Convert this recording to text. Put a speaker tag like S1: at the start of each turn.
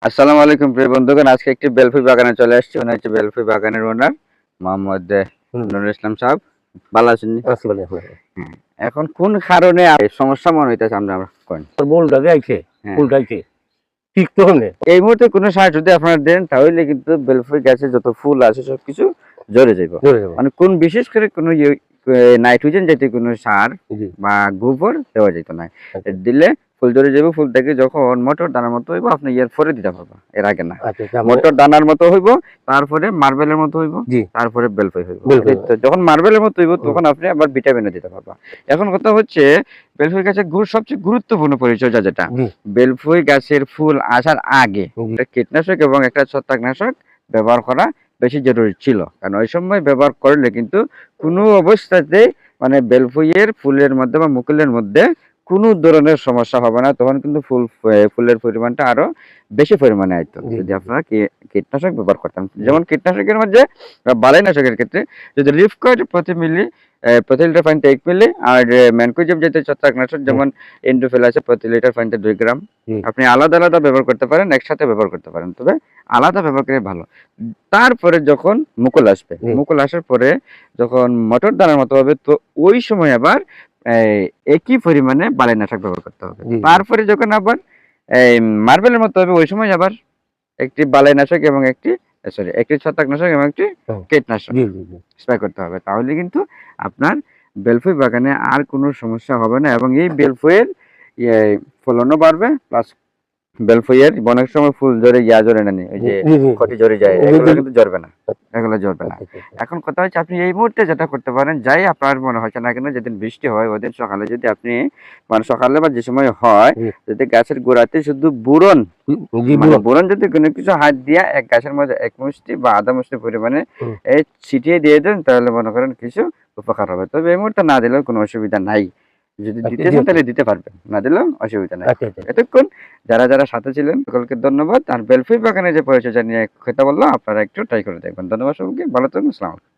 S1: আসসালামু আলাইকুম প্রিয় বন্ধুগণ, আজকে একটি বেলফুল বাগানে চলে আসছি। উনি হচ্ছে বেলফুল বাগানের ওনার মোহাম্মদ নুরুল ইসলাম সাহেব। ভালো আছেন নি? হ্যাঁ। এখন কোন কারণে এই সমস্যা মনে হইতেছে আমরা কোন?
S2: ফুলটা গাইছে
S1: হ্যাঁ।
S2: ফুল গাইছে ঠিক তো হলে
S1: এই মুহূর্তে কোনো সার যদি আপনারা দেন তাহলে কিন্তু বেলফুল গাছে যত ফুল আছে সবকিছু ঝরে যাবে।
S2: ধরে যাবো।
S1: মানে কোন বিশেষ করে কোনো নাইট্রোজেন জাতীয় কোনো সার
S2: জি
S1: বা গোবর দেওয়া যেত না।
S2: আচ্ছা
S1: দিলে ফুল ধরে যাবে, ফুল থেকে যখন মোটর দানার মতো হইব আপনি এর পরে দিতে পারবা, এর আগে না।
S2: আচ্ছা আচ্ছা,
S1: মোটর দানার মতো হইব, তারপরে মার্বেলের মতো হইব,
S2: জি
S1: তারপরে বেলফুল হইব।
S2: বেলফুল।
S1: তো যখন মার্বেলের মতো হইব তখন আপনি আবার ভিটামিনও দিতে পারবা। এখন কথা হচ্ছে বেলফুল গাছের সবচেয়ে গুরুত্বপূর্ণ পরিচর্যা যেটা,
S2: জি
S1: বেলফুল গাছের ফুল আসার আগে
S2: জি
S1: একটা কীটনাশক এবং একটা ছত্রাকনাশক ব্যবহার করা বেশি জরুরি ছিল। কারণ ওই সময় ব্যবহার করলে কিন্তু কোনো অবস্থাতে মানে বেলফুইয়ের ফুলের মধ্যে বা মুকুলের মধ্যে কোনো ধরনের সমস্যা হবে না। তখন কিন্তু ফুলের পরিমাণটা আরো বেশি পরিমাণে আইতো
S2: জি
S1: যদি আপনারা কীটনাশক ব্যবহার করতেন। যেমন কীটনাশকের মধ্যে বা বালাইনাশকের ক্ষেত্রে যদি লিফকয়েড প্রতি লিটার পানিতে 1 মিলি আর ম্যানকোজেব জাতীয় ছত্রাকনাশক যেমন এন্ডোফিল আছে প্রতি লিটার পানিতে 2 গ্রাম।
S2: জি
S1: আপনি আলাদা আলাদা ব্যবহার করতে পারেন, একসাথে ব্যবহার করতে পারেন, তবে আলাদা ব্যবহার করে ভালো। তারপরে যখন মুকুল আসবে,
S2: জি
S1: মুকুল আসার পরে যখন মটর দানার মতো হবে তো ওই সময় আবার এই একই পরিমাণে বালাইনাশক ব্যবহার করতে হবে।
S2: জি
S1: তারপরে যখন আবার এই মার্বেলের মতো হবে ওই সময় আবার একটি বালাইনাশক এবং একটি ছত্রাকনাশক এবং একটি
S2: হ্যাঁ,
S1: কীটনাশক
S2: জি জি জি
S1: স্প্রে করতে হবে। তাহলে কিন্তু আপনার বেলফুল বাগানে আর কোনো সমস্যা হবে না এবং এই বেলফুলের ইয়ে ফলনও বাড়বে, প্লাস বেলফুইয়ের অনেক সময় ফুল ঝরে ঝরে না, ওই যে
S2: জি জি
S1: কটি ঝরে যায়, এগুলো কিন্তু ঝরবে না, এগুলো ঝরবে না।
S2: আচ্ছা আচ্ছা আচ্ছা।
S1: এখন কথা হচ্ছে আপনি এই মুহূর্তে যেটা করতে পারেন, যাই আপনার মনে হচ্ছে না কেন, যেদিন বৃষ্টি হয় ওদিন সকালে যদি আপনি মানে সকালে বা যে সময় হয়
S2: জি
S1: যদি গাছের গোড়াতে শুধু বুরন
S2: জি
S1: মানে
S2: বুড়ো।
S1: বুরন যদি কোনো কিছু হাত দিয়া এক গাছের মধ্যে 1 মুষ্টি বা আধা মুষ্টি পরিমাণে
S2: হুম,
S1: এই ছিটিয়ে দিয়ে দেন তাহলে মনে করেন কিছু উপকার হবে। তবে এই মুহূর্তে না দিলেও কোনো অসুবিধা নাই। যদি
S2: আচ্ছা
S1: দিতে
S2: জি
S1: চান
S2: আচ্ছা
S1: তাহলে দিতে পারবেন, না দিলেও অসুবিধা নাই।
S2: আচ্ছা আচ্ছা।
S1: এতক্ষণ যারা সাথে ছিলেন সকলকে ধন্যবাদ। আর বেলফুল বাগানের যে পরিচর্যা নিয়ে কথা বললাম আপনারা একটু ট্রাই করে দেখবেন। ধন্যবাদ সকলকে, ভালো থাকবেন, আসসালামু আলাইকুম।